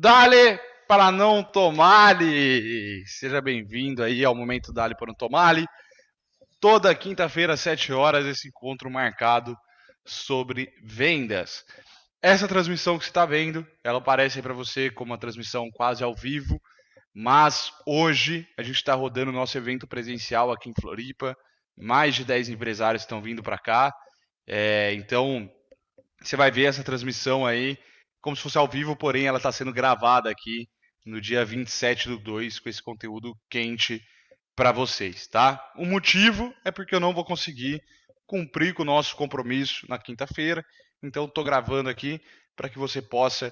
Dale para não tomar-lhe! Seja bem-vindo aí ao Momento Dale para não tomar-lhe. Toda quinta-feira, às 7 horas, esse encontro marcado sobre vendas. Essa transmissão que você está vendo, ela aparece para você como uma transmissão quase ao vivo, mas hoje a gente está rodando o nosso evento presencial aqui em Floripa. Mais de 10 empresários estão vindo para cá. Então, você vai ver essa transmissão aí como se fosse ao vivo, porém ela está sendo gravada aqui no dia 27/2 com esse conteúdo quente para vocês, tá? O motivo é porque eu não vou conseguir cumprir com o nosso compromisso na quinta-feira, então estou gravando aqui para que você possa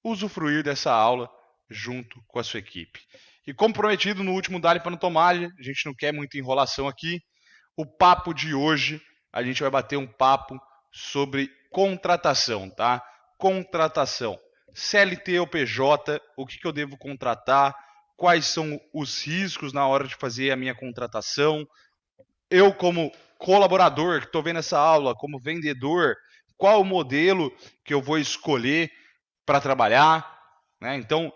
usufruir dessa aula junto com a sua equipe. E como prometido no último Dali para não tomar, a gente não quer muita enrolação aqui. O papo de hoje, a gente vai bater um papo sobre contratação, tá? Contratação. CLT ou PJ, o que eu devo contratar, quais são os riscos na hora de fazer a minha contratação. Eu, como colaborador que estou vendo essa aula, como vendedor, qual o modelo que eu vou escolher para trabalhar, né? Então,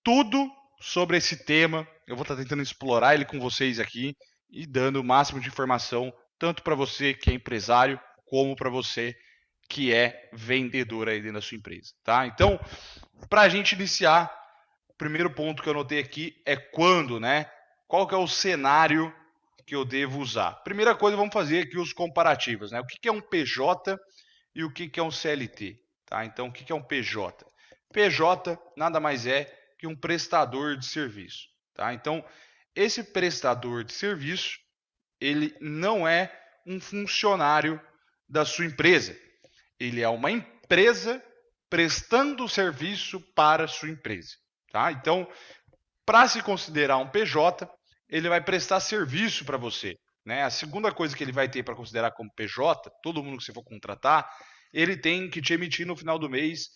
tudo sobre esse tema, eu vou estar tentando explorar ele com vocês aqui e dando o máximo de informação, tanto para você que é empresário, como para você que é vendedor aí dentro da sua empresa, tá? Então, para a gente iniciar, o primeiro ponto que eu anotei aqui é quando, né? Qual que é o cenário que eu devo usar? Primeira coisa, vamos fazer aqui os comparativos, né? O que é um PJ e o que é um CLT, tá? Então, o que é um PJ? PJ nada mais é que um prestador de serviço, tá? Então, esse prestador de serviço, ele não é um funcionário da sua empresa. Ele é uma empresa prestando serviço para a sua empresa, tá? Então, para se considerar um PJ, ele vai prestar serviço para você, né? A segunda coisa que ele vai ter para considerar como PJ, todo mundo que você for contratar, ele tem que te emitir no final do mês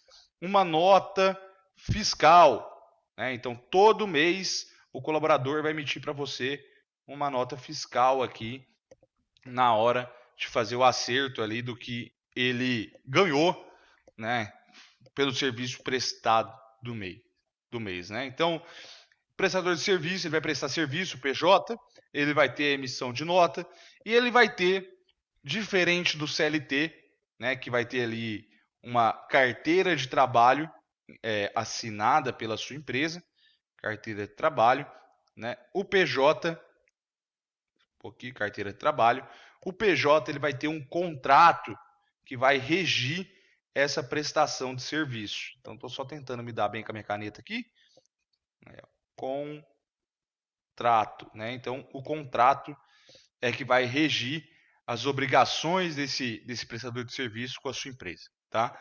uma nota fiscal, né? Então, todo mês o colaborador vai emitir para você uma nota fiscal aqui na hora de fazer o acerto ali do que ele ganhou, né, pelo serviço prestado do mês, né? Então, prestador de serviço, ele vai prestar serviço, PJ, ele vai ter emissão de nota e ele vai ter, diferente do CLT, né, que vai ter ali uma carteira de trabalho assinada pela sua empresa, carteira de trabalho, né? O PJ, aqui, carteira de trabalho, o PJ ele vai ter um contrato que vai regir essa prestação de serviço. Então, estou só tentando me dar bem com a minha caneta aqui. Contrato, né? Então, o contrato é que vai regir as obrigações desse prestador de serviço com a sua empresa, tá?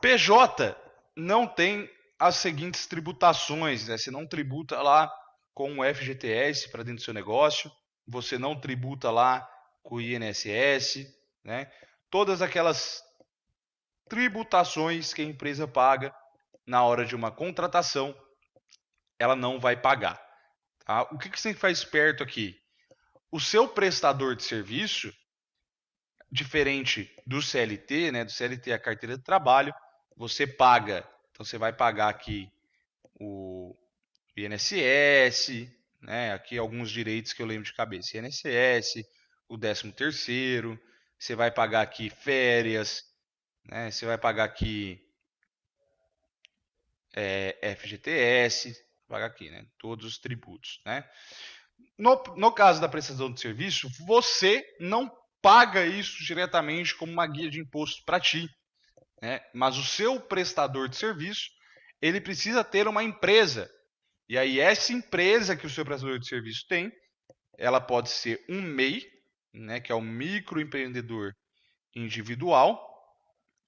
PJ não tem as seguintes tributações, né? Você não tributa lá com o FGTS para dentro do seu negócio, você não tributa lá com o INSS, né? Todas aquelas tributações que a empresa paga na hora de uma contratação, ela não vai pagar. Tá? O que você tem que ficar esperto aqui? O seu prestador de serviço, diferente do CLT, né? Do CLT é a carteira de trabalho, você paga, então você vai pagar aqui o INSS, né? Aqui alguns direitos que eu lembro de cabeça, INSS, o 13º, você vai pagar aqui férias, né? Você vai pagar aqui FGTS, pagar aqui, né? Todos os tributos, né? No caso da prestação de serviço, você não paga isso diretamente como uma guia de imposto para ti, né? Mas o seu prestador de serviço, ele precisa ter uma empresa. E aí essa empresa que o seu prestador de serviço tem, ela pode ser um MEI, né, que é o microempreendedor individual,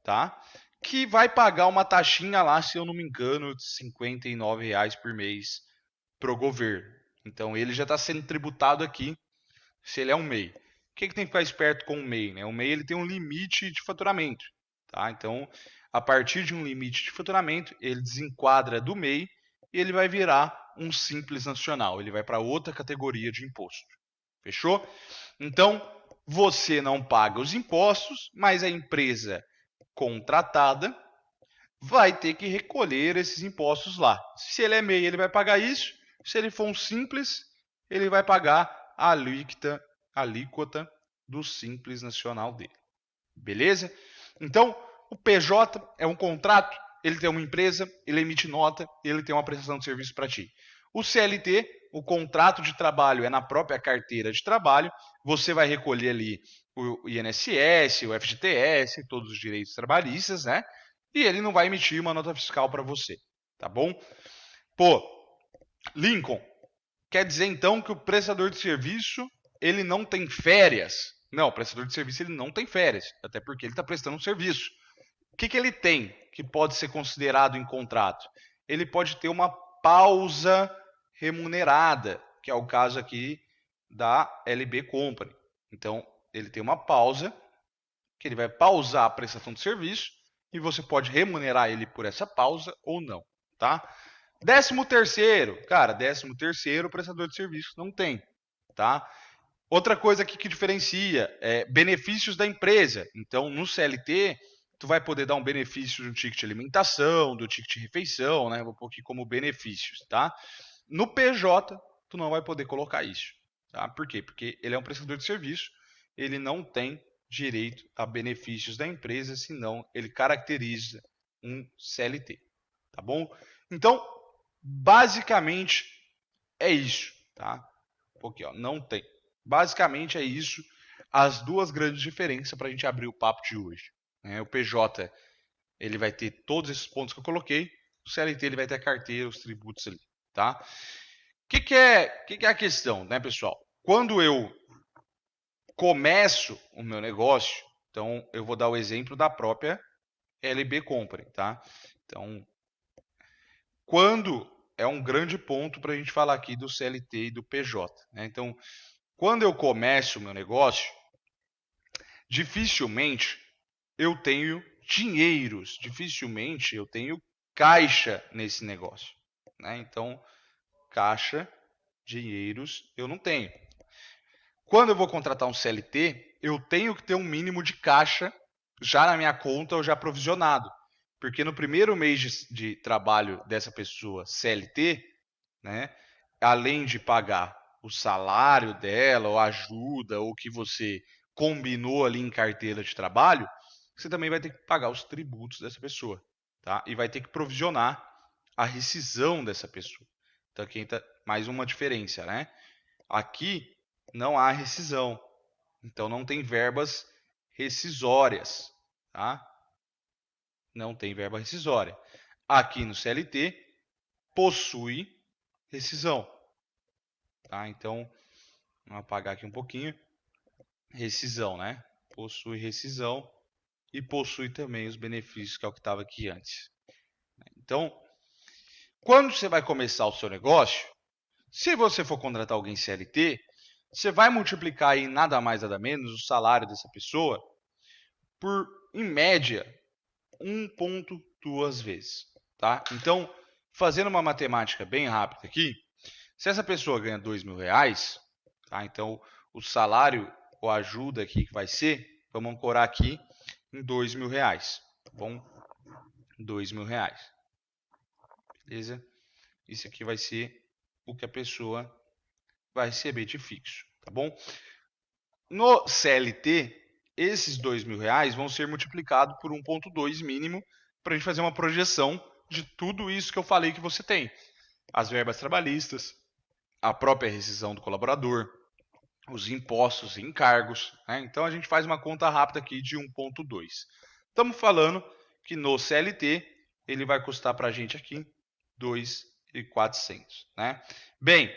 tá? Que vai pagar uma taxinha lá, se eu não me engano, de R$ 59 por mês pro governo. Então ele já está sendo tributado aqui se ele é um MEI. O que tem que ficar esperto com o MEI? Né? O MEI ele tem um limite de faturamento. Tá? Então, a partir de um limite de faturamento, ele desenquadra do MEI e ele vai virar um simples nacional. Ele vai para outra categoria de imposto. Fechou? Então, você não paga os impostos, mas a empresa contratada vai ter que recolher esses impostos lá. Se ele é MEI, ele vai pagar isso. Se ele for um simples, ele vai pagar a alíquota do Simples Nacional dele. Beleza? Então, o PJ é um contrato, ele tem uma empresa, ele emite nota, ele tem uma prestação de serviço para ti. O CLT, o contrato de trabalho é na própria carteira de trabalho, você vai recolher ali o INSS, o FGTS, todos os direitos trabalhistas, né? E ele não vai emitir uma nota fiscal para você, tá bom? Pô, Lincoln, quer dizer então que o prestador de serviço ele não tem férias? Não, o prestador de serviço ele não tem férias, até porque ele está prestando um serviço. O que ele tem que pode ser considerado em contrato? Ele pode ter uma pausa remunerada, que é o caso aqui da LB Company. Então, ele tem uma pausa, que ele vai pausar a prestação de serviço, e você pode remunerar ele por essa pausa ou não, tá? 13º, cara, 13º o prestador de serviço não tem, tá? Outra coisa aqui que diferencia é benefícios da empresa. Então, no CLT, tu vai poder dar um benefício do ticket de alimentação, do ticket de refeição, né? Vou pôr aqui como benefícios, tá? No PJ, tu não vai poder colocar isso, tá? Por quê? Porque ele é um prestador de serviço, ele não tem direito a benefícios da empresa, senão ele caracteriza um CLT, tá bom? Então, basicamente é isso, tá? Aqui, ó, não tem. Basicamente é isso, as duas grandes diferenças para a gente abrir o papo de hoje. O PJ ele vai ter todos esses pontos que eu coloquei, o CLT ele vai ter a carteira, os tributos ali, tá? O que é a questão, né, pessoal? Quando eu começo o meu negócio, então eu vou dar o exemplo da própria LB Company, tá? Então, quando é um grande ponto para a gente falar aqui do CLT e do PJ, né? Então, quando eu começo o meu negócio, dificilmente eu tenho dinheiros, dificilmente eu tenho caixa nesse negócio, né? Então, caixa, dinheiros, eu não tenho. Quando eu vou contratar um CLT, eu tenho que ter um mínimo de caixa já na minha conta ou já provisionado. Porque no primeiro mês de trabalho dessa pessoa CLT, né, além de pagar o salário dela, ou ajuda, ou o que você combinou ali em carteira de trabalho, você também vai ter que pagar os tributos dessa pessoa, tá? E vai ter que provisionar a rescisão dessa pessoa. Então aqui entra mais uma diferença, né? Aqui não há rescisão, então não tem verbas rescisórias, tá? Não tem verba rescisória. Aqui no CLT possui rescisão, tá? Então vamos apagar aqui um pouquinho. Rescisão, né? Possui rescisão e possui também os benefícios, que é o que estava aqui antes. Então, quando você vai começar o seu negócio, se você for contratar alguém CLT, você vai multiplicar aí nada mais nada menos o salário dessa pessoa por, em média, 1,2 vezes, tá? Então, fazendo uma matemática bem rápida aqui, se essa pessoa ganha R$2.000, tá? Então o salário ou ajuda aqui que vai ser, vamos ancorar aqui em R$2.000, tá bom? R$2.000, beleza? Isso aqui vai ser o que a pessoa vai receber de fixo, tá bom? No CLT, esses R$2.000 vão ser multiplicados por 1,2 mínimo para a gente fazer uma projeção de tudo isso que eu falei que você tem. As verbas trabalhistas, a própria rescisão do colaborador, os impostos e encargos, né? Então a gente faz uma conta rápida aqui de 1,2. Estamos falando que no CLT ele vai custar para a gente aqui 2.400, né? Bem,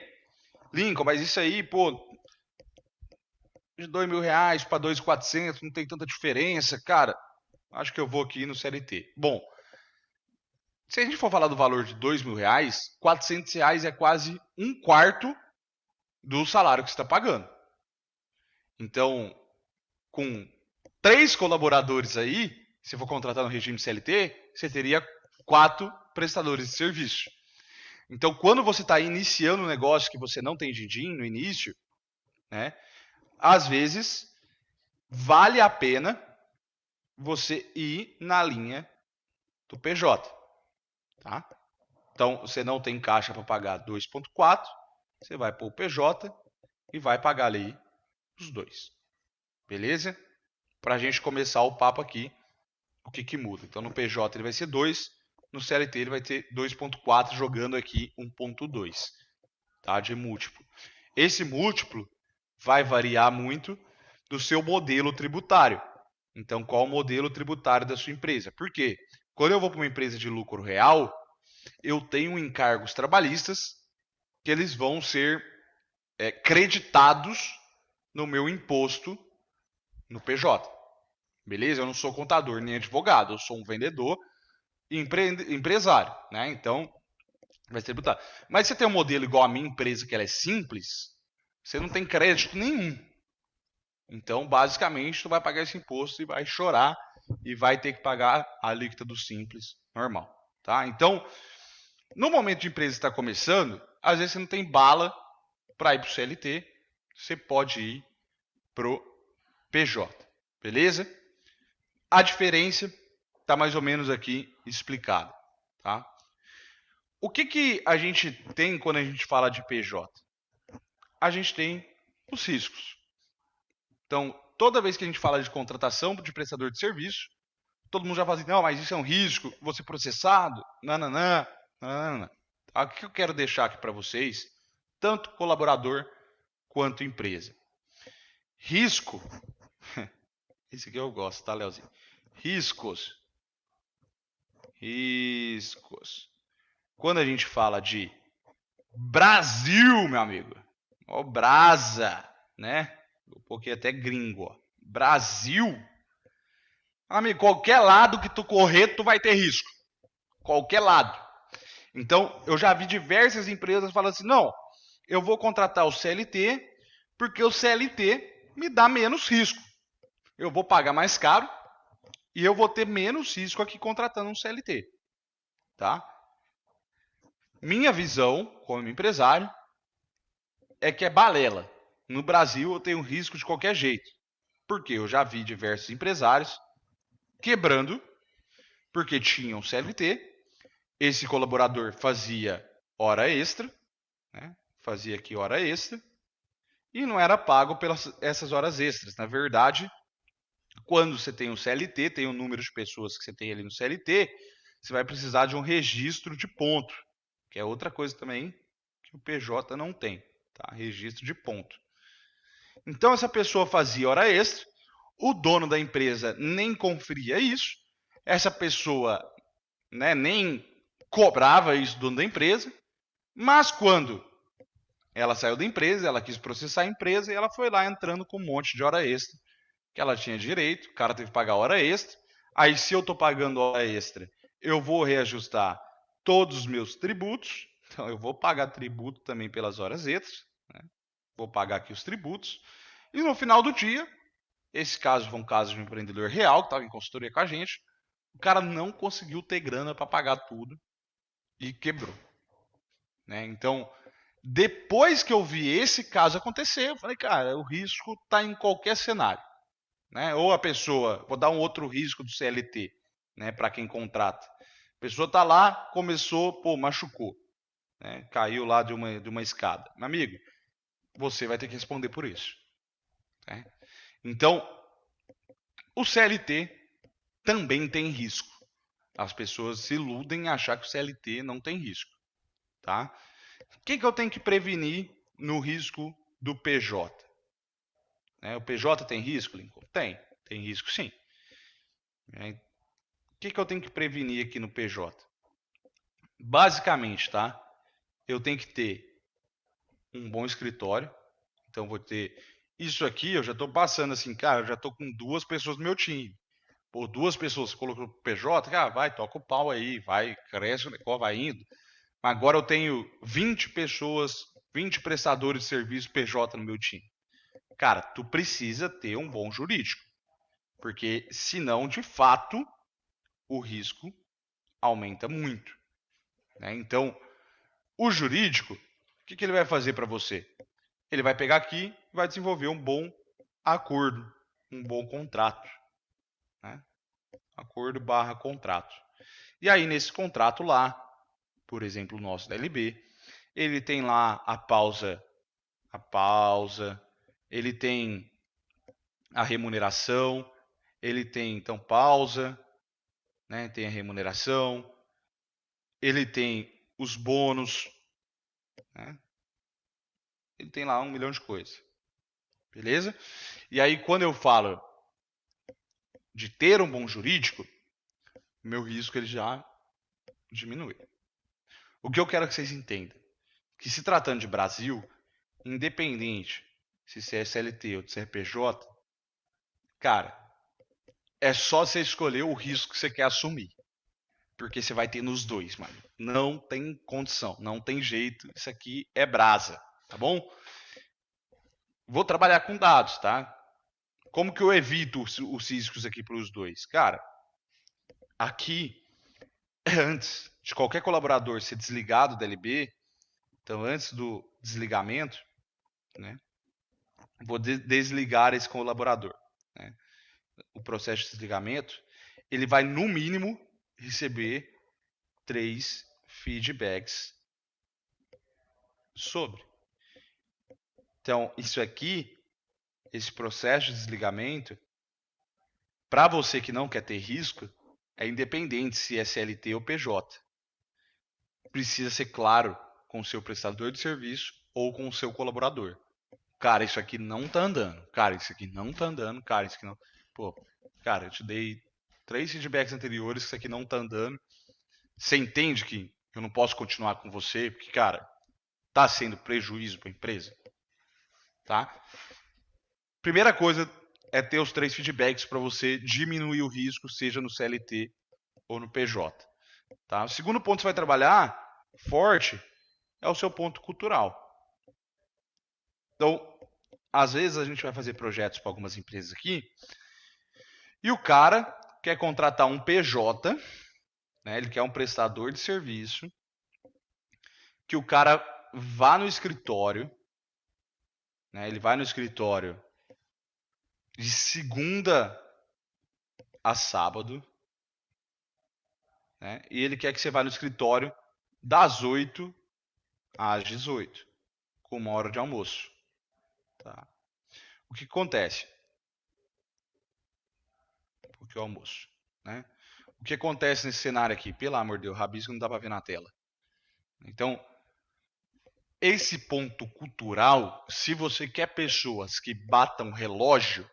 Lincoln, mas isso aí, pô, de R$2.000 para 2.400 não tem tanta diferença, cara. Acho que eu vou aqui no CLT. Bom, se a gente for falar do valor de R$2.000, R$400 é quase um quarto do salário que você está pagando. Então, com 3 colaboradores aí, se for contratar no regime CLT, você teria 4 prestadores de serviço. Então, quando você está iniciando um negócio que você não tem din-din no início, né, às vezes vale a pena você ir na linha do PJ, tá? Então, você não tem caixa para pagar 2,4, você vai para o PJ e vai pagar ali os dois. Beleza? Para a gente começar o papo aqui, o que muda? Então, no PJ ele vai ser 2, no CLT ele vai ter 2,4, jogando aqui 1,2, tá? De múltiplo. Esse múltiplo vai variar muito do seu modelo tributário. Então, qual o modelo tributário da sua empresa? Por quê? Quando eu vou para uma empresa de lucro real, eu tenho encargos trabalhistas que eles vão ser creditados no meu imposto no PJ. Beleza? Eu não sou contador nem advogado, eu sou um vendedor e empresário, né? Então, vai ser tributado. Mas se você tem um modelo igual a minha empresa, que ela é simples, você não tem crédito nenhum. Então, basicamente, tu vai pagar esse imposto e vai chorar e vai ter que pagar a alíquota do simples normal, tá? Então, no momento de empresa está começando, às vezes você não tem bala para ir para o CLT, você pode ir pro PJ, beleza? A diferença está mais ou menos aqui explicada, tá? O que a gente tem quando a gente fala de PJ? A gente tem os riscos. Então, toda vez que a gente fala de contratação de prestador de serviço, todo mundo já fala assim, não, mas isso é um risco, vou ser processado, nananã, nananã. O que eu quero deixar aqui para vocês, tanto colaborador quanto empresa. Risco, esse aqui eu gosto, tá, Leozinho? Riscos. Quando a gente fala de Brasil, meu amigo, ó, Brasa, né? Um pouquinho até gringo, ó. Brasil. Amigo, qualquer lado que tu correr, tu vai ter risco. Qualquer lado. Então, eu já vi diversas empresas falando assim, não, eu vou contratar o CLT porque o CLT me dá menos risco. Eu vou pagar mais caro e eu vou ter menos risco aqui contratando um CLT. Tá? Minha visão, como empresário, é que é balela. No Brasil, eu tenho risco de qualquer jeito. Porque eu já vi diversos empresários quebrando porque tinham CLT, esse colaborador fazia hora extra, né? Fazia aqui hora extra, e não era pago pelas essas horas extras. Na verdade, quando você tem um CLT, tem o número de pessoas que você tem ali no CLT, você vai precisar de um registro de ponto, que é outra coisa também que o PJ não tem, tá? Registro de ponto. Então essa pessoa fazia hora extra, o dono da empresa nem conferia isso, essa pessoa, né, nem cobrava isso do dono da empresa, mas quando ela saiu da empresa, ela quis processar a empresa e ela foi lá entrando com um monte de hora extra que ela tinha direito, o cara teve que pagar hora extra. Aí, se eu estou pagando hora extra, eu vou reajustar todos os meus tributos. Então, eu vou pagar tributo também pelas horas extras. Né? Vou pagar aqui os tributos. E no final do dia, esse caso foi um caso de um empreendedor real que estava em consultoria com a gente. O cara não conseguiu ter grana para pagar tudo e quebrou. Né? Então, depois que eu vi esse caso acontecer, eu falei, cara, o risco está em qualquer cenário. Né? Ou a pessoa, vou dar um outro risco do CLT, né, para quem contrata. A pessoa está lá, começou, pô, machucou, né, caiu lá de uma escada. Meu amigo, você vai ter que responder por isso. Né? Então, o CLT também tem risco. As pessoas se iludem em achar que o CLT não tem risco. Tá? O que eu tenho que prevenir no risco do PJ? Né? O PJ tem risco, Lincoln? Tem risco sim. O que eu tenho que prevenir aqui no PJ? Basicamente, tá? Eu tenho que ter um bom escritório. Então, vou ter isso aqui. Eu já estou passando assim, cara. Eu já estou com 2 pessoas no meu time. Pô, 2 pessoas colocou PJ, cara, vai, toca o pau aí, vai, cresce o negócio, vai indo. Agora eu tenho 20 pessoas, 20 prestadores de serviço PJ no meu time. Cara, tu precisa ter um bom jurídico. Porque senão, de fato, o risco aumenta muito. Né? Então, o jurídico, o que ele vai fazer para você? Ele vai pegar aqui e vai desenvolver um bom acordo, um bom contrato. Né? Acordo / contrato. E aí, nesse contrato lá, por exemplo, o nosso da LB, ele tem lá a pausa, ele tem a remuneração, ele tem então pausa, né? Tem a remuneração, ele tem os bônus, né? Ele tem lá 1 milhão de coisas, beleza? E aí quando eu falo de ter um bom jurídico, meu risco ele já diminui. O que eu quero que vocês entendam, que se tratando de Brasil, independente se você é CLT ou de CRPJ, cara, é só você escolher o risco que você quer assumir. Porque você vai ter nos dois, mano. Não tem condição, não tem jeito. Isso aqui é brasa, tá bom? Vou trabalhar com dados, tá? Como que eu evito os riscos aqui para os dois? Cara, aqui, antes de qualquer colaborador ser desligado da LB, então antes do desligamento, né, vou desligar esse colaborador. Né? O processo de desligamento, ele vai no mínimo receber 3 feedbacks sobre. Então, isso aqui, esse processo de desligamento, para você que não quer ter risco, é independente se é CLT ou PJ. Precisa ser claro com o seu prestador de serviço ou com o seu colaborador. Cara, isso aqui não tá andando. Cara, isso aqui não tá andando. Cara, isso aqui não. Pô, cara, eu te dei 3 feedbacks anteriores que isso aqui não tá andando. Você entende que eu não posso continuar com você, porque, cara, tá sendo prejuízo para a empresa? Tá? Primeira coisa é ter os 3 feedbacks para você diminuir o risco, seja no CLT ou no PJ. Tá? O segundo ponto que você vai trabalhar forte é o seu ponto cultural. Então, às vezes a gente vai fazer projetos para algumas empresas aqui e o cara quer contratar um PJ, né? Ele quer um prestador de serviço, que o cara vá no escritório, né? Ele vai no escritório de segunda a sábado, né? E ele quer que você vá no escritório das 8 às 18, com 1 hora de almoço. Tá? O que acontece? Porque o almoço, né? O que acontece nesse cenário aqui? Pelo amor de Deus, rabisco não dá para ver na tela. Então, esse ponto cultural, se você quer pessoas que batam relógio,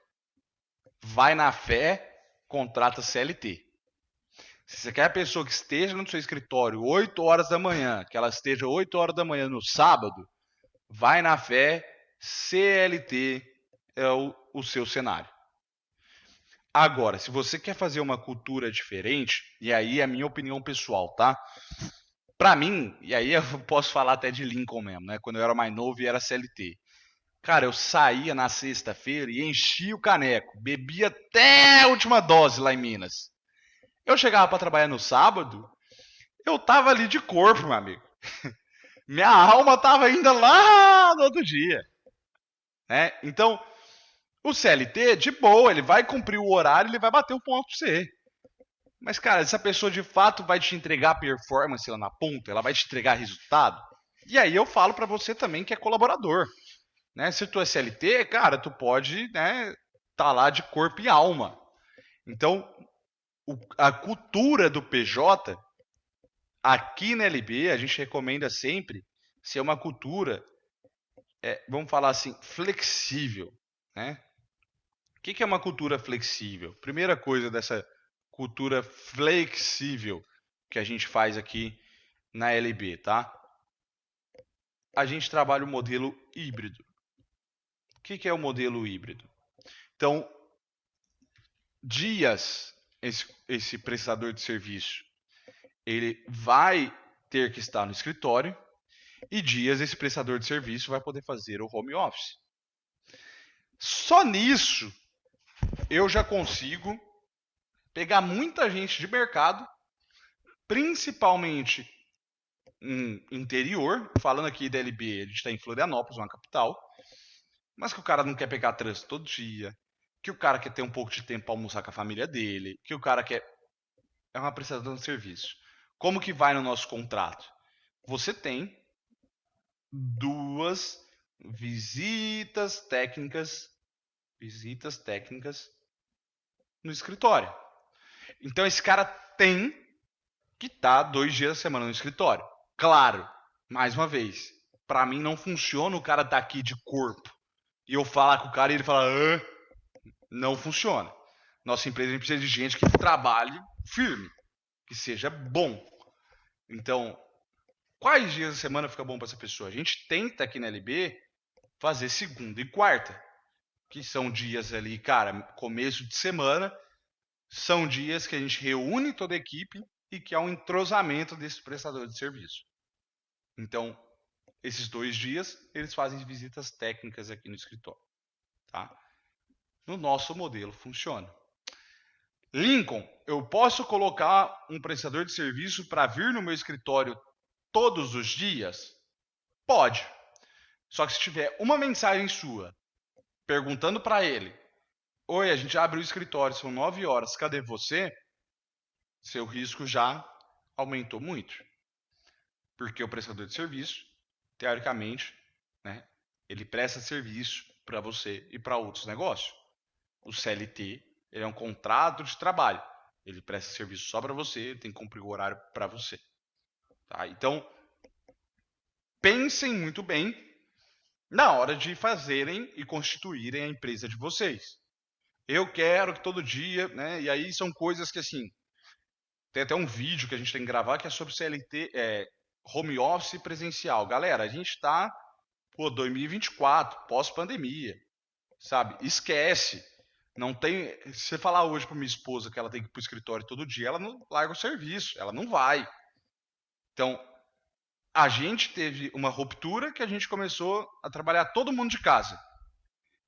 vai na fé, contrata CLT. Se você quer a pessoa que esteja no seu escritório 8 horas da manhã, que ela esteja 8 horas da manhã no sábado, vai na fé, CLT é o seu cenário. Agora, se você quer fazer uma cultura diferente, e aí é a minha opinião pessoal, tá? Pra mim, e aí eu posso falar até de Lincoln mesmo, né? Quando eu era mais novo e era CLT. Cara, eu saía na sexta-feira e enchia o caneco, bebia até a última dose lá em Minas. Eu chegava para trabalhar no sábado, eu tava ali de corpo, meu amigo. Minha alma tava ainda lá no outro dia. Né? Então, o CLT, de boa, ele vai cumprir o horário, ele vai bater o ponto pra você. Mas, cara, essa pessoa de fato vai te entregar performance lá na ponta, ela vai te entregar resultado. E aí eu falo para você também que é colaborador. Né? Se tu é CLT, cara, tu pode, né, tá lá de corpo e alma. Então, a cultura do PJ, aqui na LB, a gente recomenda sempre ser uma cultura, vamos falar assim, flexível. Né? O que é uma cultura flexível? Primeira coisa dessa cultura flexível que a gente faz aqui na LB, tá? A gente trabalha o modelo híbrido. O que é o modelo híbrido? Então, dias esse prestador de serviço ele vai ter que estar no escritório e dias esse prestador de serviço vai poder fazer o home office. Só nisso eu já consigo pegar muita gente de mercado, principalmente em interior, falando aqui da LB, a gente está em Florianópolis, uma capital, mas que o cara não quer pegar trânsito todo dia, que o cara quer ter um pouco de tempo para almoçar com a família dele, que o cara quer é uma prestação de serviço. Como que vai no nosso contrato? Você tem 2 visitas técnicas no escritório. Então esse cara tem que estar 2 dias da semana no escritório. Claro, mais uma vez, para mim não funciona o cara estar aqui de corpo e eu falar com o cara e ele falar, não funciona. Nossa empresa precisa de gente que trabalhe firme, que seja bom. Então, quais dias da semana fica bom para essa pessoa? A gente tenta aqui na LB fazer segunda e quarta, que são dias ali, cara, começo de semana, são dias que a gente reúne toda a equipe e que há um entrosamento desse prestador de serviço. Então, esses 2 dias, eles fazem visitas técnicas aqui no escritório. Tá? No nosso modelo funciona. Lincoln, eu posso colocar um prestador de serviço para vir no meu escritório todos os dias? Pode. Só que se tiver uma mensagem sua perguntando para ele: oi, a gente abre o escritório, são 9 horas, cadê você? Seu risco já aumentou muito. Porque o prestador de serviço, teoricamente, né, ele presta serviço para você e para outros negócios. O CLT, ele é um contrato de trabalho. Ele presta serviço só para você, ele tem que cumprir o horário para você. Tá? Então, pensem muito bem na hora de fazerem e constituírem a empresa de vocês. Eu quero que todo dia, né? E aí são coisas que assim, tem até um vídeo que a gente tem que gravar que é sobre CLT, home office presencial. Galera, a gente está 2024, pós-pandemia, sabe? Esquece. Não tem. Se você falar hoje para minha esposa que ela tem que ir para o escritório todo dia, ela não larga o serviço, ela não vai. Então, a gente teve uma ruptura que a gente começou a trabalhar todo mundo de casa.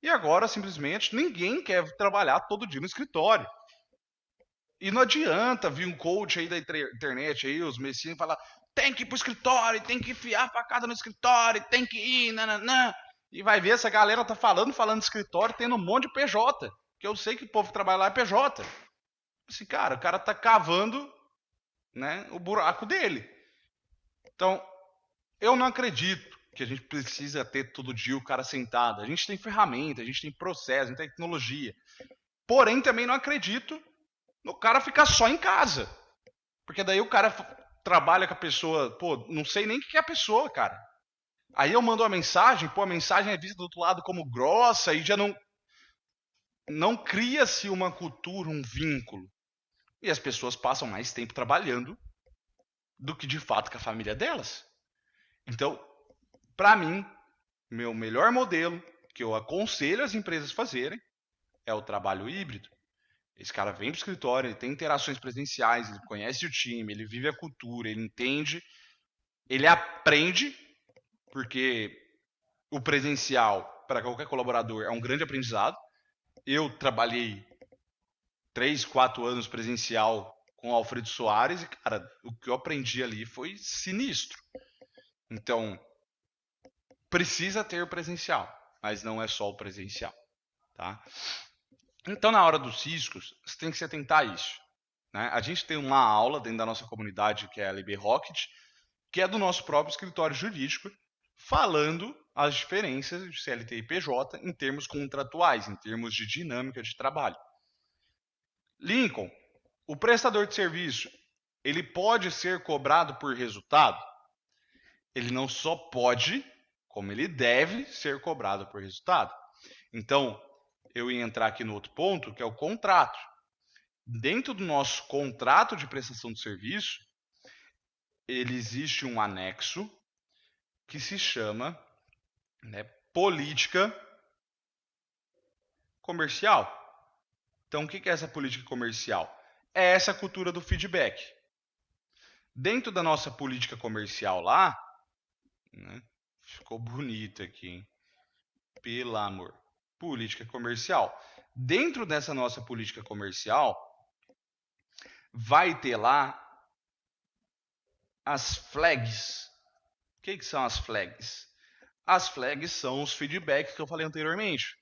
E agora, simplesmente, ninguém quer trabalhar todo dia no escritório. E não adianta vir um coach aí da internet, aí, os messias, falar: tem que ir pro escritório, tem que enfiar a facada no escritório, tem que ir, nananã. E vai ver, essa galera tá falando de escritório, tendo um monte de PJ. Que eu sei que o povo que trabalha lá é PJ. Assim, cara, o cara tá cavando, né, o buraco dele. Então, eu não acredito que a gente precisa ter todo dia o cara sentado. A gente tem ferramenta, a gente tem processo, a gente tem tecnologia. Porém, também não acredito no cara ficar só em casa. Porque daí o cara trabalha com a pessoa, pô, não sei nem o que é a pessoa, cara. Aí eu mando uma mensagem, pô, a mensagem é vista do outro lado como grossa e já não cria-se uma cultura, um vínculo. E as pessoas passam mais tempo trabalhando do que de fato com a família delas. Então, para mim, meu melhor modelo que eu aconselho as empresas fazerem é o trabalho híbrido. Esse cara vem pro escritório, ele tem interações presenciais, ele conhece o time, ele vive a cultura, ele entende, ele aprende, porque o presencial, para qualquer colaborador, é um grande aprendizado. Eu trabalhei 3, 4 anos presencial com o Alfredo Soares e, cara, o que eu aprendi ali foi sinistro. Então, precisa ter presencial, mas não é só o presencial, tá? Então, na hora dos riscos, você tem que se atentar a isso. Né? A gente tem uma aula dentro da nossa comunidade, que é a LB Rocket, que é do nosso próprio escritório jurídico, falando as diferenças de CLT e PJ em termos contratuais, em termos de dinâmica de trabalho. Lincoln, o prestador de serviço, ele pode ser cobrado por resultado? Ele não só pode, como ele deve ser cobrado por resultado. Então, eu ia entrar aqui no outro ponto, que é o contrato. Dentro do nosso contrato de prestação de serviço, ele existe um anexo que se chama, né, política comercial. Então, o que é essa política comercial? É essa cultura do feedback. Dentro da nossa política comercial lá, né, ficou bonito aqui, hein? Pelo amor. Política comercial. Dentro dessa nossa política comercial, vai ter lá as flags. O que são as flags? As flags são os feedbacks que eu falei anteriormente.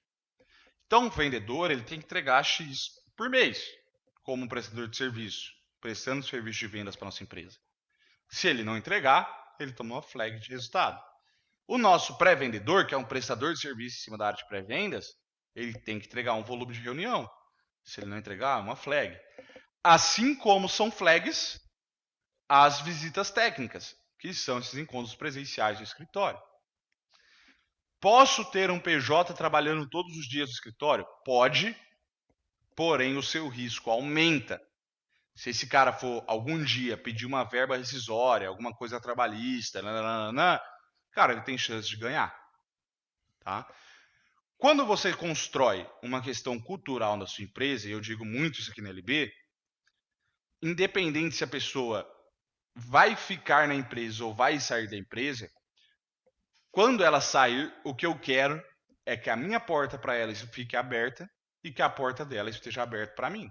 Então, o vendedor ele tem que entregar X por mês, como um prestador de serviço. prestando serviço de vendas para nossa empresa. Se ele não entregar, ele toma uma flag de resultado. O nosso pré-vendedor, que é um prestador de serviço em cima da área de pré-vendas, ele tem que entregar um volume de reunião. Se ele não entregar, uma flag. Assim como são flags as visitas técnicas, que são esses encontros presenciais do escritório. Posso ter um PJ trabalhando todos os dias no escritório? Pode, porém o seu risco aumenta. Se esse cara for algum dia pedir uma verba rescisória, alguma coisa trabalhista, cara, ele tem chance de ganhar. Tá? Quando você constrói uma questão cultural na sua empresa, e eu digo muito isso aqui na LB, independente se a pessoa vai ficar na empresa ou vai sair da empresa, quando ela sair, o que eu quero é que a minha porta para ela fique aberta e que a porta dela esteja aberta para mim.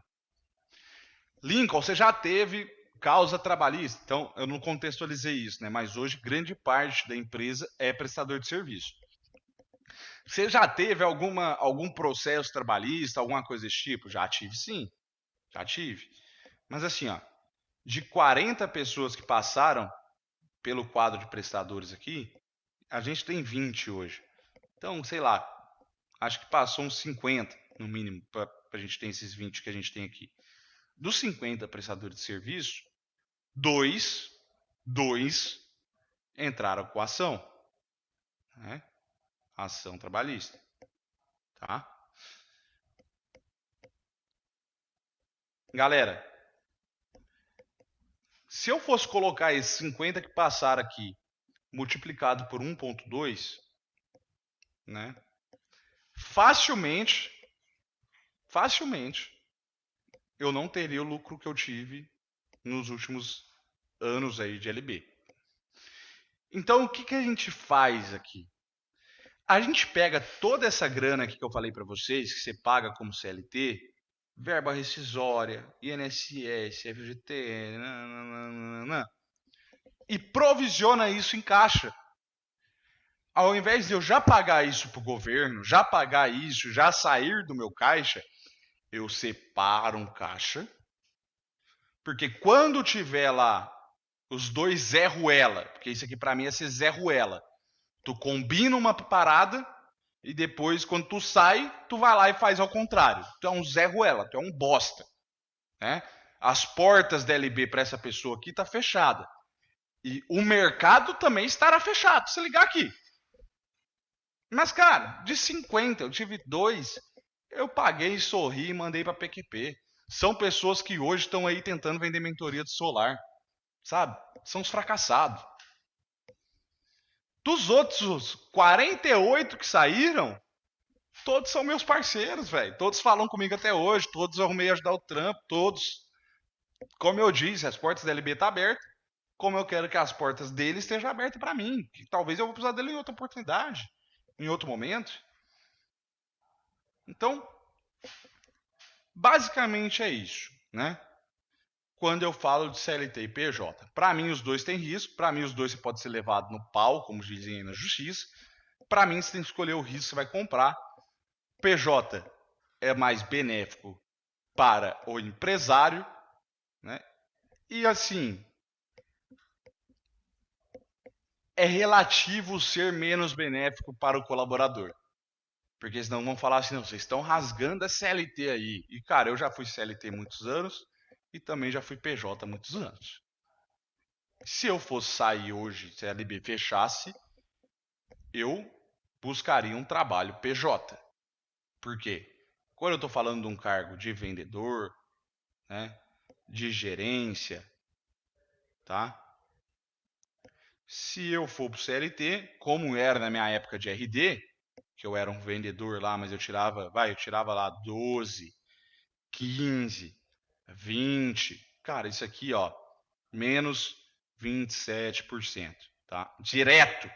Lincoln, você já teve causa trabalhista? Então, eu não contextualizei isso, né? Mas hoje, grande parte da empresa é prestador de serviço. Você já teve algum processo trabalhista, alguma coisa desse tipo? Já tive, sim. Já tive. Mas assim, ó, de 40 pessoas que passaram pelo quadro de prestadores aqui, a gente tem 20 hoje. Então, sei lá, acho que passou uns 50, no mínimo, para a gente ter esses 20 que a gente tem aqui. Dos 50 prestadores de serviço, dois entraram com ação. Né? Ação trabalhista. Tá? Galera, se eu fosse colocar esses 50 que passaram aqui, multiplicado por 1.2, né? Facilmente, eu não teria o lucro que eu tive nos últimos anos aí de LB. Então, o que a gente faz aqui? A gente pega toda essa grana aqui que eu falei para vocês, que você paga como CLT, verba rescisória, INSS, FGTS, e provisiona isso em caixa. Ao invés de eu já pagar isso para o governo, já pagar isso, já sair do meu caixa, eu separo um caixa, porque quando tiver lá os dois Zé Ruela, porque isso aqui para mim é ser Zé Ruela, tu combina uma parada e depois quando tu sai, tu vai lá e faz ao contrário. Tu é um Zé Ruela, tu é um bosta. Né? As portas da LB para essa pessoa aqui tá fechada. E o mercado também estará fechado, se ligar aqui. Mas, cara, de 50 eu tive 2, eu paguei, sorri e mandei para PQP. São pessoas que hoje estão aí tentando vender mentoria de solar, sabe? São os fracassados. Dos outros 48 que saíram, todos são meus parceiros, velho. Todos falam comigo até hoje, todos eu arrumei ajudar o trampo, todos. Como eu disse, as portas da LB estão abertas. Como eu quero que as portas dele estejam abertas para mim. Que talvez eu vou precisar dele em outra oportunidade, em outro momento. Então, basicamente é isso, né? Quando eu falo de CLT e PJ. Para mim, os dois têm risco. Para mim, os dois você pode ser levado no pau, como dizem aí na justiça. Para mim, você tem que escolher o risco que você vai comprar. PJ é mais benéfico para o empresário, né? E assim, é relativo ser menos benéfico para o colaborador. Porque senão vão falar assim, não, vocês estão rasgando a CLT aí. E cara, eu já fui CLT muitos anos e também já fui PJ muitos anos. Se eu fosse sair hoje, se a LB fechasse, eu buscaria um trabalho PJ. Por quê? Quando eu estou falando de um cargo de vendedor, né, de gerência, tá? Se eu for para o CLT, como era na minha época de RD, que eu era um vendedor lá, mas eu tirava lá 12, 15, 20. Cara, isso aqui, ó, menos 27%, tá? Direto.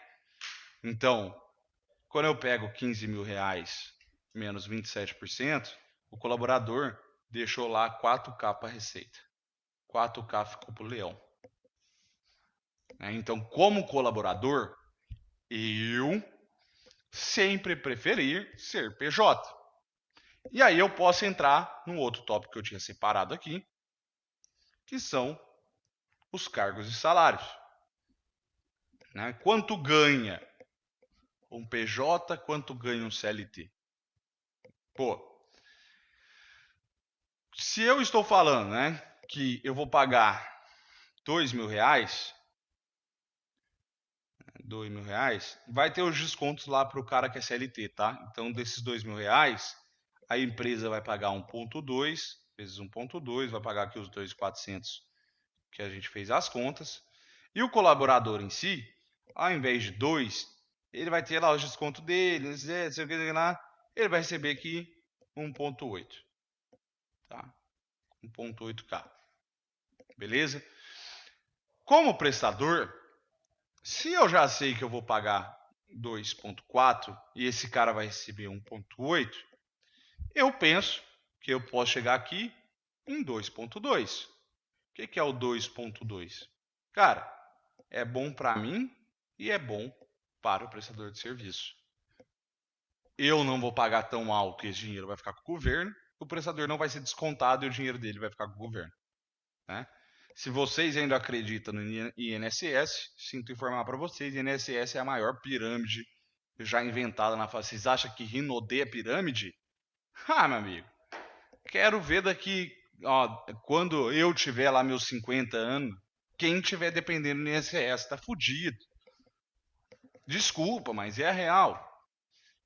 Então, quando eu pego 15 mil reais menos 27%, o colaborador deixou lá 4K para receita. 4K ficou pro leão. Então, como colaborador, eu sempre preferi ser PJ. E aí eu posso entrar no outro tópico que eu tinha separado aqui, que são os cargos e salários. Né? Quanto ganha um PJ, quanto ganha um CLT? Pô, se eu estou falando, né, que eu vou pagar R$ 2.000, vai ter os descontos lá para o cara que é CLT, tá? Então, desses R$ 2.000, a empresa vai pagar 1,2 vezes 1,2, vai pagar aqui os 2.400 que a gente fez as contas. E o colaborador em si, ao invés de 2, ele vai ter lá os descontos dele, ele vai receber aqui 1,8, tá? 1,8K, beleza? Como prestador, se eu já sei que eu vou pagar 2,4 e esse cara vai receber 1,8, eu penso que eu posso chegar aqui em 2,2. O que é o 2,2? Cara, é bom para mim e é bom para o prestador de serviço. Eu não vou pagar tão alto que esse dinheiro vai ficar com o governo, o prestador não vai ser descontado e o dinheiro dele vai ficar com o governo. Né? Se vocês ainda acreditam no INSS, sinto informar para vocês, INSS é a maior pirâmide já inventada na face. Vocês acham que Rinodê é pirâmide? Ah, meu amigo, quero ver daqui, ó, quando eu tiver lá meus 50 anos, quem tiver dependendo do INSS tá fudido. Desculpa, mas é a real.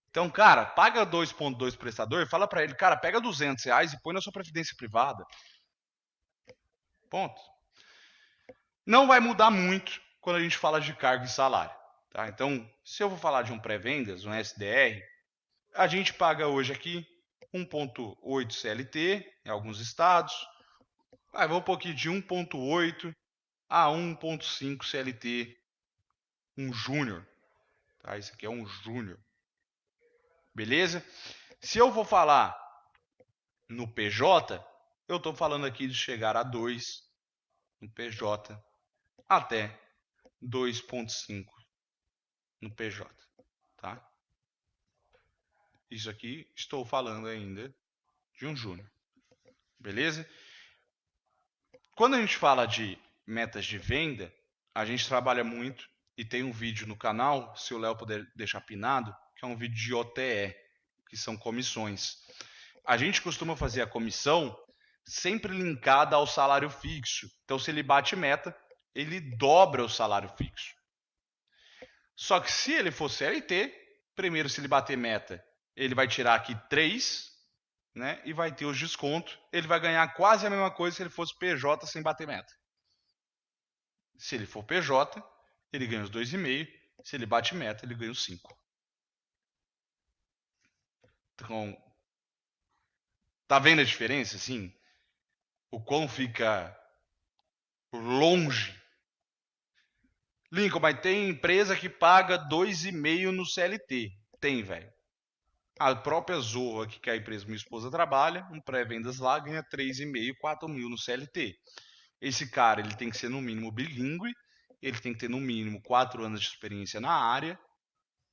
Então, cara, paga 2,2 prestador e fala para ele, cara, pega R$ 200 e põe na sua previdência privada. Ponto. Não vai mudar muito quando a gente fala de cargo e salário. Tá? Então, se eu vou falar de um pré-vendas, um SDR, a gente paga hoje aqui 1,8 CLT em alguns estados. Vai um pouquinho de 1,8 a 1,5 CLT, um júnior. Tá? Isso aqui é um júnior. Beleza? Se eu vou falar no PJ, eu estou falando aqui de chegar a 2 no PJ até 2,5 no PJ. Tá? Isso aqui estou falando ainda de um júnior. Beleza? Quando a gente fala de metas de venda, a gente trabalha muito e tem um vídeo no canal, se o Léo puder deixar pinado, que é um vídeo de OTE, que são comissões. A gente costuma fazer a comissão sempre linkada ao salário fixo. Então, se ele bate meta, ele dobra o salário fixo. Só que se ele for CLT, primeiro, se ele bater meta, ele vai tirar aqui 3, né? E vai ter os descontos. Ele vai ganhar quase a mesma coisa se ele fosse PJ sem bater meta. Se ele for PJ, ele ganha os 2,5. Se ele bate meta, ele ganha os 5. Então, tá vendo a diferença, assim? O quão fica longe. Lincoln, mas tem empresa que paga 2,5 no CLT. Tem, velho. A própria Zorra, que é a empresa que minha esposa trabalha, um pré-vendas lá, ganha 3,5, 4 mil no CLT. Esse cara, ele tem que ser no mínimo bilíngue, ele tem que ter no mínimo 4 anos de experiência na área,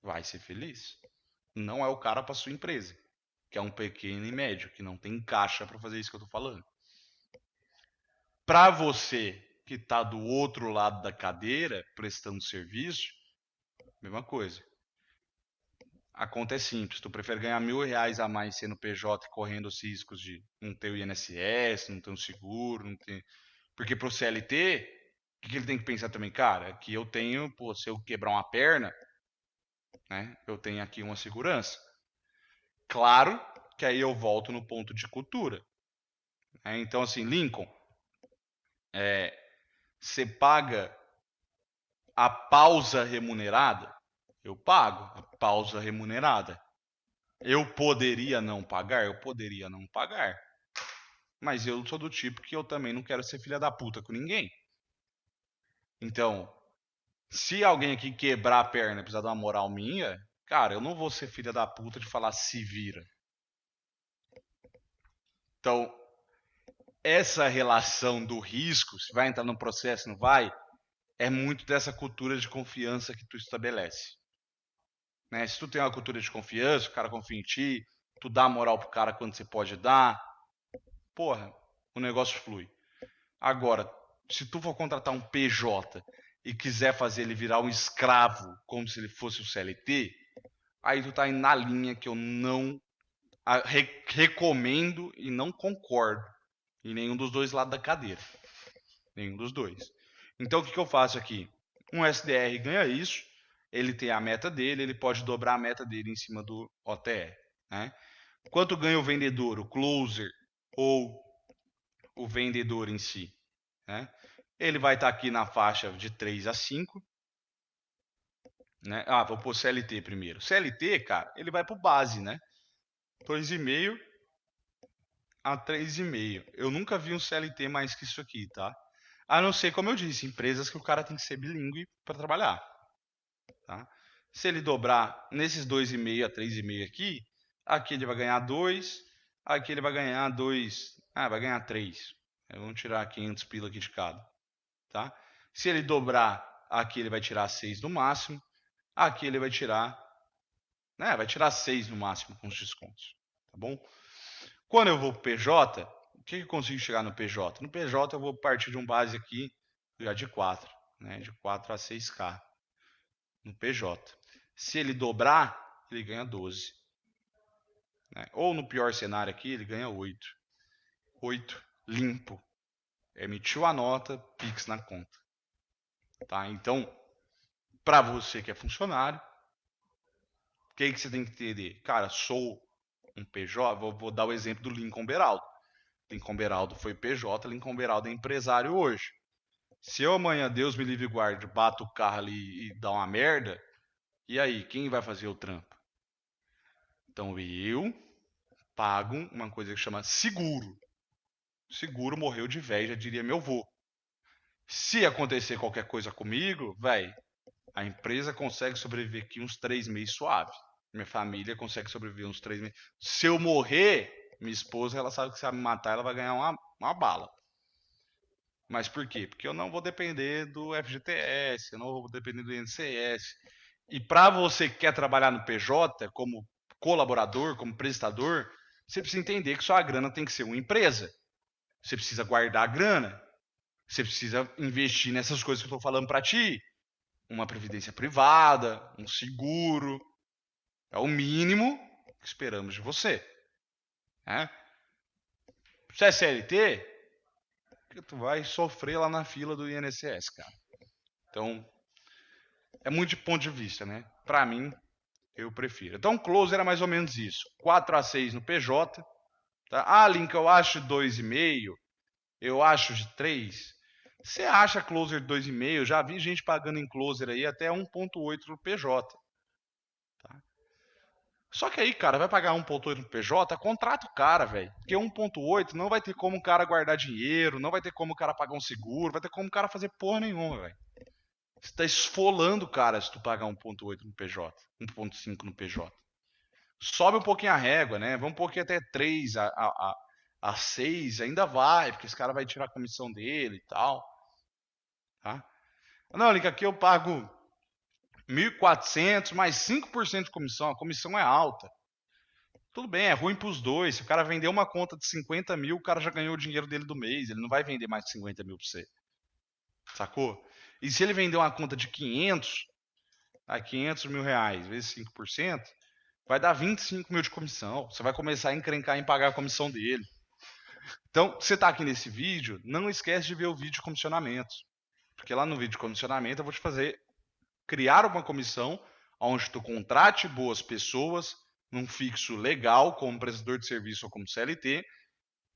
vai ser feliz. Não é o cara para sua empresa, que é um pequeno e médio, que não tem caixa para fazer isso que eu estou falando. Para você que está do outro lado da cadeira, prestando serviço, mesma coisa. A conta é simples, tu prefere ganhar R$ 1.000 a mais sendo PJ, correndo os riscos de não ter o INSS, não ter um seguro, não ter... Porque pro CLT, o que ele tem que pensar também? Cara, que eu tenho, pô, se eu quebrar uma perna, né, eu tenho aqui uma segurança. Claro que aí eu volto no ponto de cultura. Né? Então, assim, Lincoln, você paga a pausa remunerada? Eu pago a pausa remunerada. Eu poderia não pagar? Eu poderia não pagar. Mas eu sou do tipo que eu também não quero ser filha da puta com ninguém. Então, se alguém aqui quebrar a perna e precisar de uma moral minha, cara, eu não vou ser filha da puta de falar se vira. Então, essa relação do risco, se vai entrar no processo, não vai, é muito dessa cultura de confiança que tu estabelece. Né? Se tu tem uma cultura de confiança, o cara confia em ti, tu dá moral pro cara quando você pode dar, porra, o negócio flui. Agora, se tu for contratar um PJ e quiser fazer ele virar um escravo, como se ele fosse o CLT, aí tu tá indo na linha que eu não recomendo e não concordo em nenhum dos dois lados da cadeira. Nenhum dos dois. Então o que eu faço aqui? Um SDR ganha isso, ele tem a meta dele, ele pode dobrar a meta dele em cima do OTR. Né? Quanto ganha o vendedor, o closer ou o vendedor em si? Né? Ele vai estar aqui na faixa de 3 a 5. Né? Vou pôr CLT primeiro. CLT, cara, ele vai pro base, né? 2,5 a 3,5. Eu nunca vi um CLT mais que isso aqui, tá? A não ser, como eu disse, empresas que o cara tem que ser bilíngue para trabalhar. Tá? Se ele dobrar nesses 2,5 a 3,5 aqui ele vai ganhar 2, aqui ele vai ganhar 2, vai ganhar 3. Vamos tirar 500 pila aqui de cada. Tá? Se ele dobrar, aqui ele vai tirar 6 no máximo, aqui ele vai tirar 6 no máximo com os descontos. Tá bom? Quando eu vou pro PJ, o que eu consigo chegar no PJ? No PJ eu vou partir de um base aqui já de 4, né? De 4 a 6K no PJ. Se ele dobrar, ele ganha 12. Né? Ou no pior cenário aqui, ele ganha 8. 8 limpo. Emitiu a nota, Pix na conta. Tá? Então, para você que é funcionário, o que você tem que entender? Cara, sou um PJ, vou dar o exemplo do Lincoln Beraldo. Lincoln Beraldo foi PJ, Lincoln Beraldo é empresário hoje. Se eu amanhã, Deus me livre e guarde, bato o carro ali e dá uma merda, e aí, quem vai fazer o trampo? Então eu pago uma coisa que chama seguro. Seguro morreu de velho, já diria meu vô. Se acontecer qualquer coisa comigo, a empresa consegue sobreviver aqui uns 3 meses suave. Minha família consegue sobreviver uns 3 meses. Se eu morrer, minha esposa, ela sabe que se ela me matar, ela vai ganhar uma bala. Mas por quê? Porque eu não vou depender do FGTS, eu não vou depender do INSS. E para você que quer trabalhar no PJ, como colaborador, como prestador, você precisa entender que sua grana tem que ser uma empresa. Você precisa guardar a grana. Você precisa investir nessas coisas que eu estou falando para ti. Uma previdência privada, um seguro. É o mínimo que esperamos de você. Né? Se é CLT, tu vai sofrer lá na fila do INSS, cara. Então, é muito de ponto de vista, né? Para mim, eu prefiro. Então, closer é mais ou menos isso. 4 a 6 no PJ. Tá? Link, eu acho 2,5. Eu acho de 3. Você acha closer de 2,5? Já vi gente pagando em closer aí até 1,8 no PJ. Tá? Só que aí, cara, vai pagar 1,8 no PJ, contrata o cara, velho. Porque 1,8 não vai ter como o cara guardar dinheiro, não vai ter como o cara pagar um seguro, vai ter como o cara fazer porra nenhuma, velho. Você tá esfolando o cara se tu pagar 1,8 no PJ, 1,5 no PJ. Sobe um pouquinho a régua, né? Vamos um pouquinho até 3 a 6, ainda vai, porque esse cara vai tirar a comissão dele e tal. Tá? Não, Link, aqui eu pago 1.400 mais 5% de comissão. A comissão é alta. Tudo bem, é ruim para os dois. Se o cara vender uma conta de 50 mil, o cara já ganhou o dinheiro dele do mês. Ele não vai vender mais de 50 mil para você. Sacou? E se ele vender uma conta de 500, 500 mil reais vezes 5%, vai dar 25 mil de comissão. Você vai começar a encrencar em pagar a comissão dele. Então, você está aqui nesse vídeo, não esquece de ver o vídeo de comissionamento. Porque lá no vídeo de comissionamento eu vou te fazer criar uma comissão onde tu contrate boas pessoas num fixo legal como prestador de serviço ou como CLT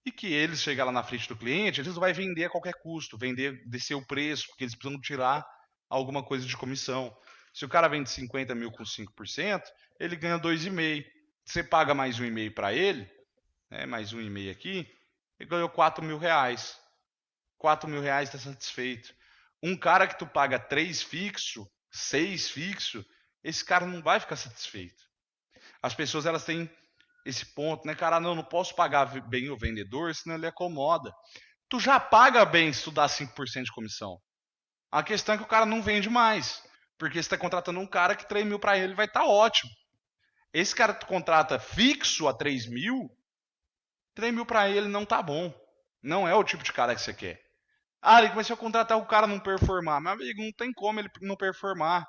e que eles chegar lá na frente do cliente, eles não vão vender a qualquer custo, descer o preço, porque eles precisam tirar alguma coisa de comissão. Se o cara vende 50 mil com 5%, ele ganha 2,5. Você paga mais 1,5 para ele, né, mais 1,5 aqui, ele ganhou 4 mil reais. 4 mil reais está satisfeito. Um cara que tu paga 3 fixo, 6 fixo, esse cara não vai ficar satisfeito. As pessoas elas têm esse ponto, né? Cara, não posso pagar bem o vendedor, senão ele acomoda. Tu já paga bem se tu dá 5% de comissão. A questão é que o cara não vende mais. Porque você está contratando um cara que 3 mil para ele vai estar ótimo. Esse cara que tu contrata fixo a 3 mil, 3 mil para ele não tá bom. Não é o tipo de cara que você quer. Ah, mas se eu contratar o cara não performar, meu amigo, não tem como ele não performar.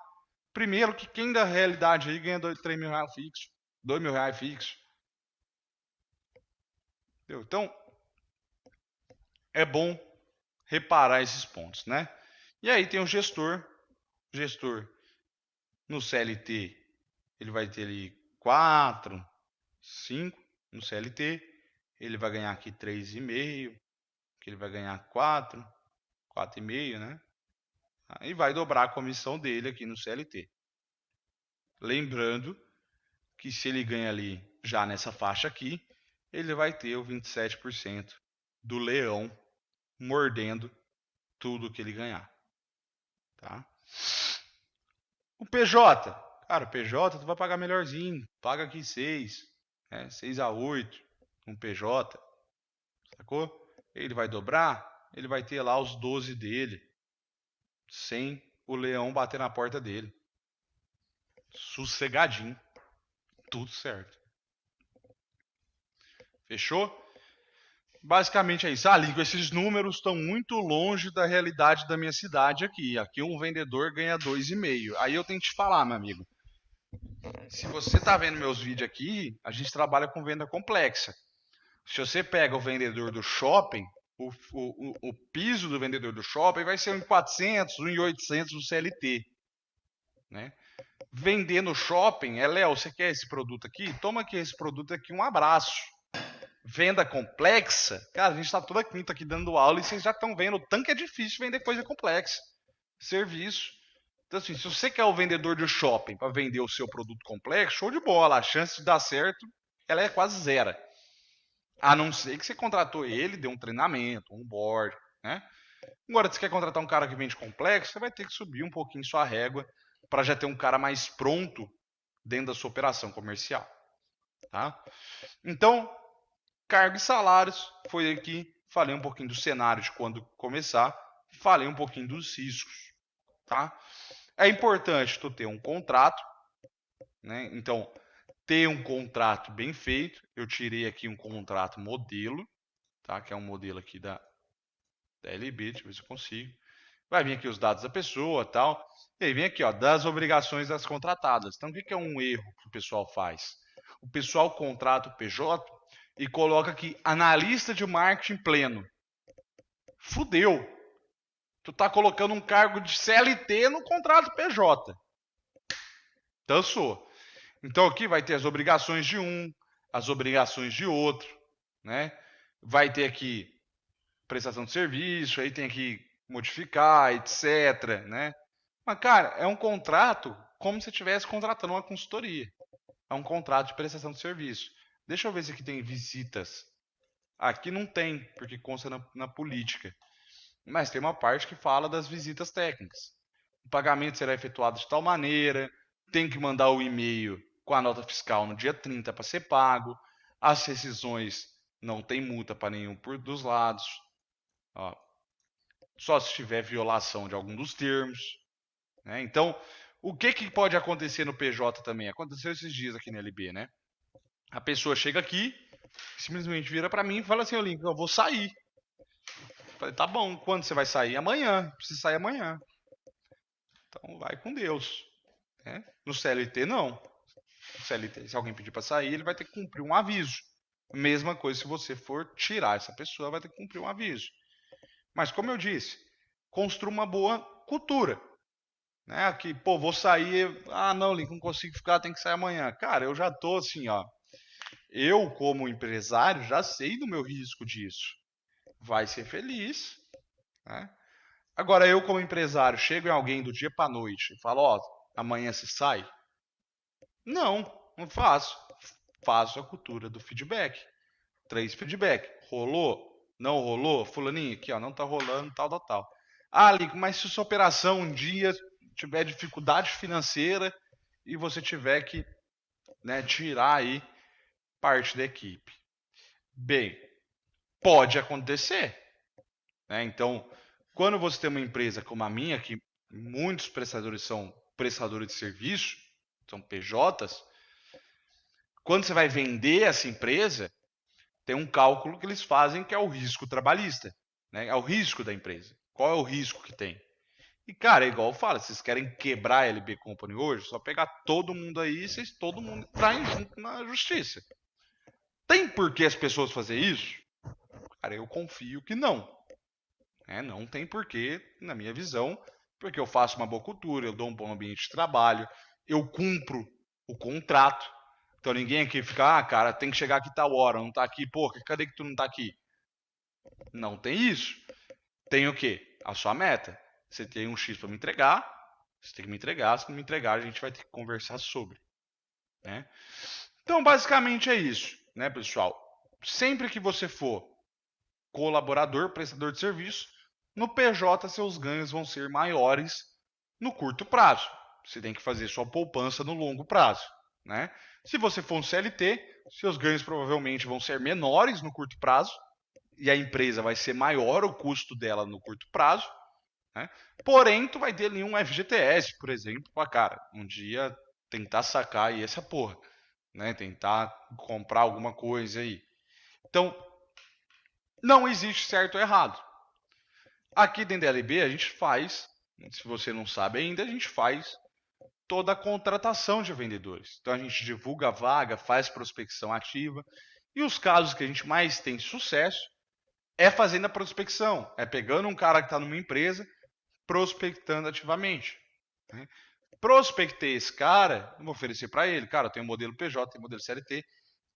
Primeiro que quem da realidade aí ganha 3 mil reais fixo, 2 mil reais fixo. Entendeu? Então, é bom reparar esses pontos, né? E aí tem o gestor. O gestor no CLT, ele vai ter ali 4, 5 no CLT. Ele vai ganhar aqui 3,5, que ele vai ganhar 4, 4,5, né? E vai dobrar a comissão dele aqui no CLT. Lembrando que se ele ganha ali já nessa faixa aqui, ele vai ter o 27% do leão mordendo tudo que ele ganhar, tá? O PJ, cara, o PJ tu vai pagar melhorzinho, paga aqui 6, né? 6 a 8 um PJ, sacou? Ele vai dobrar, ele vai ter lá os 12 dele, sem o leão bater na porta dele. Sossegadinho, tudo certo. Fechou? Basicamente é isso. Ah, Lincoln, esses números estão muito longe da realidade da minha cidade aqui. Aqui um vendedor ganha 2,5. Aí eu tenho que te falar, meu amigo. Se você está vendo meus vídeos aqui, a gente trabalha com venda complexa. Se você pega o vendedor do shopping, o piso do vendedor do shopping vai ser 1.400, 1.800 no CLT. Né? Vender no shopping é, Léo, você quer esse produto aqui? Toma aqui esse produto aqui, um abraço. Venda complexa, cara, a gente está toda quinta aqui dando aula e vocês já estão vendo o tanto que é difícil vender coisa complexa. Serviço. Então, assim, se você quer o vendedor de shopping para vender o seu produto complexo, show de bola. A chance de dar certo ela é quase zero. A não ser que você contratou ele, deu um treinamento, um board, né? Agora, se você quer contratar um cara que vende complexo, você vai ter que subir um pouquinho sua régua para já ter um cara mais pronto dentro da sua operação comercial. Tá? Então, cargos e salários, foi aqui, falei um pouquinho do cenário de quando começar, falei um pouquinho dos riscos, tá? É importante tu ter um contrato, né? Então, ter um contrato bem feito, eu tirei aqui um contrato modelo, tá? Que é um modelo aqui da LB, deixa eu ver se eu consigo. Vai vir aqui os dados da pessoa, tal. E aí vem aqui, ó, das obrigações das contratadas. Então, o que é um erro que o pessoal faz? O pessoal contrata o PJ e coloca aqui analista de marketing pleno. Fudeu. Tu tá colocando um cargo de CLT no contrato PJ. Dançou. Então aqui vai ter as obrigações de um, as obrigações de outro, né? Vai ter aqui prestação de serviço, aí tem que modificar, etc, né? Mas cara, é um contrato como se estivesse contratando uma consultoria. É um contrato de prestação de serviço. Deixa eu ver se aqui tem visitas. Aqui não tem, porque consta na política. Mas tem uma parte que fala das visitas técnicas. O pagamento será efetuado de tal maneira, tem que mandar o e-mail com a nota fiscal no dia 30 para ser pago. As rescisões não tem multa para nenhum dos lados. Ó, só se tiver violação de algum dos termos. Né? Então, o que pode acontecer no PJ também? Aconteceu esses dias aqui na LB, né? A pessoa chega aqui, simplesmente vira para mim e fala assim, Lincoln, eu vou sair. Eu falei, tá bom, quando você vai sair? Amanhã, precisa sair amanhã. Então vai com Deus. Né? No CLT não. No CLT, se alguém pedir para sair, ele vai ter que cumprir um aviso. Mesma coisa se você for tirar essa pessoa, vai ter que cumprir um aviso. Mas como eu disse, construa uma boa cultura. Né? Aqui, pô, vou sair. Ah, não, Link, não consigo ficar, tem que sair amanhã. Cara, eu já tô assim, ó. Eu, como empresário, já sei do meu risco disso. Vai ser feliz. Né? Agora, eu, como empresário, chego em alguém do dia para noite e falo: ó, amanhã você sai? Não, não faço. Faço a cultura do feedback. 3 feedback. Rolou? Não rolou? Fulaninho, aqui, ó, não tá rolando, tal, tal, tal. Ah, Lico, mas se sua operação um dia tiver dificuldade financeira e você tiver que, né, tirar aí parte da equipe. Bem, pode acontecer. Né? Então, quando você tem uma empresa como a minha, que muitos prestadores são prestadores de serviço, são PJs, quando você vai vender essa empresa, tem um cálculo que eles fazem que é o risco trabalhista, né? É o risco da empresa. Qual é o risco que tem? E, cara, é igual eu falo, vocês querem quebrar a LB Company hoje, só pegar todo mundo aí e todo mundo entrarem junto na justiça. Tem por que as pessoas fazer isso? Cara, eu confio que não. Não tem porquê, na minha visão, porque eu faço uma boa cultura, eu dou um bom ambiente de trabalho, eu cumpro o contrato. Então ninguém aqui fica, cara, tem que chegar aqui tal hora, não tá aqui, pô, cadê que tu não tá aqui? Não tem isso. Tem o quê? A sua meta. Você tem um X para me entregar, você tem que me entregar, se não me entregar, a gente vai ter que conversar sobre. Né? Então, basicamente é isso, né, pessoal? Sempre que você for colaborador, prestador de serviço, no PJ seus ganhos vão ser maiores no curto prazo. Você tem que fazer sua poupança no longo prazo. Né? Se você for um CLT, seus ganhos provavelmente vão ser menores no curto prazo e a empresa vai ser maior o custo dela no curto prazo. Né? Porém, tu vai ter ali um FGTS, por exemplo, para cara, um dia tentar sacar aí essa porra, né? Tentar comprar alguma coisa aí. Então, não existe certo ou errado. Aqui dentro da LB a gente faz, se você não sabe ainda, a gente faz toda a contratação de vendedores. Então a gente divulga a vaga, faz prospecção ativa. E os casos que a gente mais tem sucesso é fazendo a prospecção, é pegando um cara que está numa empresa, prospectando ativamente. Né? Prospectei esse cara, vou oferecer para ele, cara, tem um modelo PJ, tem um modelo CLT,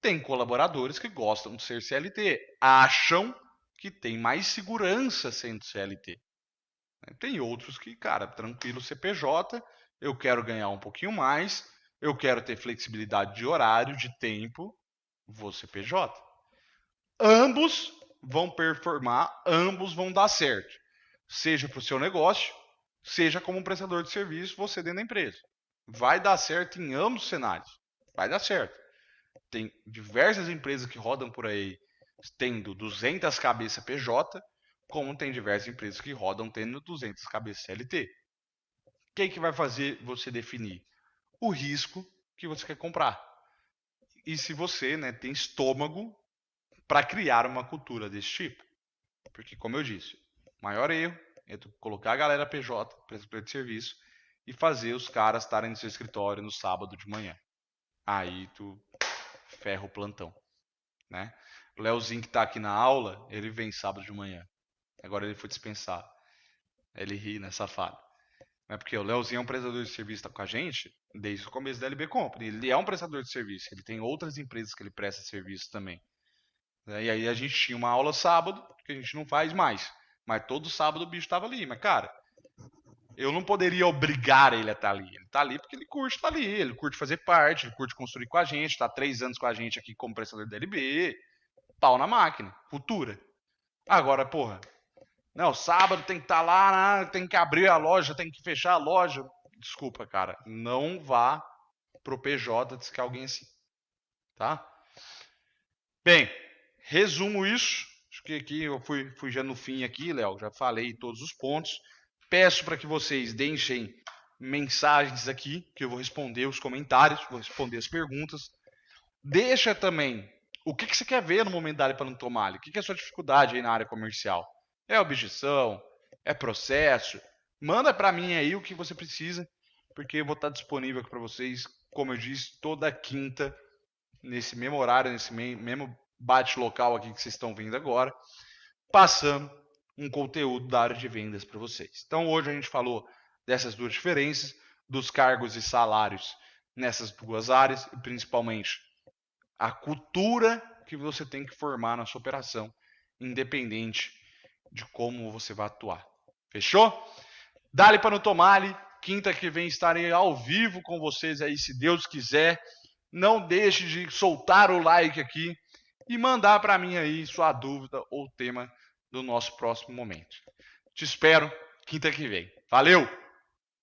tem colaboradores que gostam de ser CLT, acham que tem mais segurança sendo CLT. Tem outros que, cara, tranquilo CPJ, eu quero ganhar um pouquinho mais, eu quero ter flexibilidade de horário, de tempo, vou CPJ. Ambos vão performar, ambos vão dar certo. Seja para o seu negócio, seja como um prestador de serviço, você dentro da empresa. Vai dar certo em ambos os cenários. Vai dar certo. Tem diversas empresas que rodam por aí tendo 200 cabeças PJ, como tem diversas empresas que rodam tendo 200 cabeças CLT. O que vai fazer você definir? O risco que você quer comprar. E se você tem estômago para criar uma cultura desse tipo. Porque, como eu disse, o maior erro é tu colocar a galera PJ, prestador de serviço, e fazer os caras estarem no seu escritório no sábado de manhã. Aí tu ferra o plantão. Né? O Leozinho que está aqui na aula, ele vem sábado de manhã. Agora ele foi dispensado. Ele ri, né, safado. É porque o Leozinho é um prestador de serviço, tá com a gente desde o começo da LB Company. Ele é um prestador de serviço, ele tem outras empresas que ele presta serviço também. E aí a gente tinha uma aula sábado, que a gente não faz mais. Mas todo sábado o bicho tava ali. Mas, cara, eu não poderia obrigar ele a estar ali. Ele tá ali porque ele curte estar ali. Ele curte fazer parte, ele curte construir com a gente. Tá 3 anos com a gente aqui como prestador da LB. Pau na máquina. Futura. Agora, porra. Não, sábado tem que estar lá, tem que abrir a loja, tem que fechar a loja. Desculpa, cara. Não vá pro PJ dizer que é alguém assim. Tá? Bem, resumo isso. Acho que aqui eu fui já no fim aqui, Léo. Já falei todos os pontos. Peço para que vocês deixem mensagens aqui, que eu vou responder os comentários, vou responder as perguntas. Deixa também o que você quer ver no momento da área para não tomar. O que é a sua dificuldade aí na área comercial? É objeção? É processo? Manda para mim aí o que você precisa, porque eu vou estar disponível aqui para vocês, como eu disse, toda quinta, nesse mesmo horário, nesse mesmo bate local aqui que vocês estão vendo agora, passando um conteúdo da área de vendas para vocês. Então hoje a gente falou dessas duas diferenças, dos cargos e salários nessas duas áreas, e principalmente a cultura que você tem que formar na sua operação, independente de como você vai atuar. Fechou? Dale para no Tomale, quinta que vem estarei ao vivo com vocês aí, se Deus quiser. Não deixe de soltar o like aqui e mandar para mim aí sua dúvida ou tema do nosso próximo momento. Te espero quinta que vem. Valeu!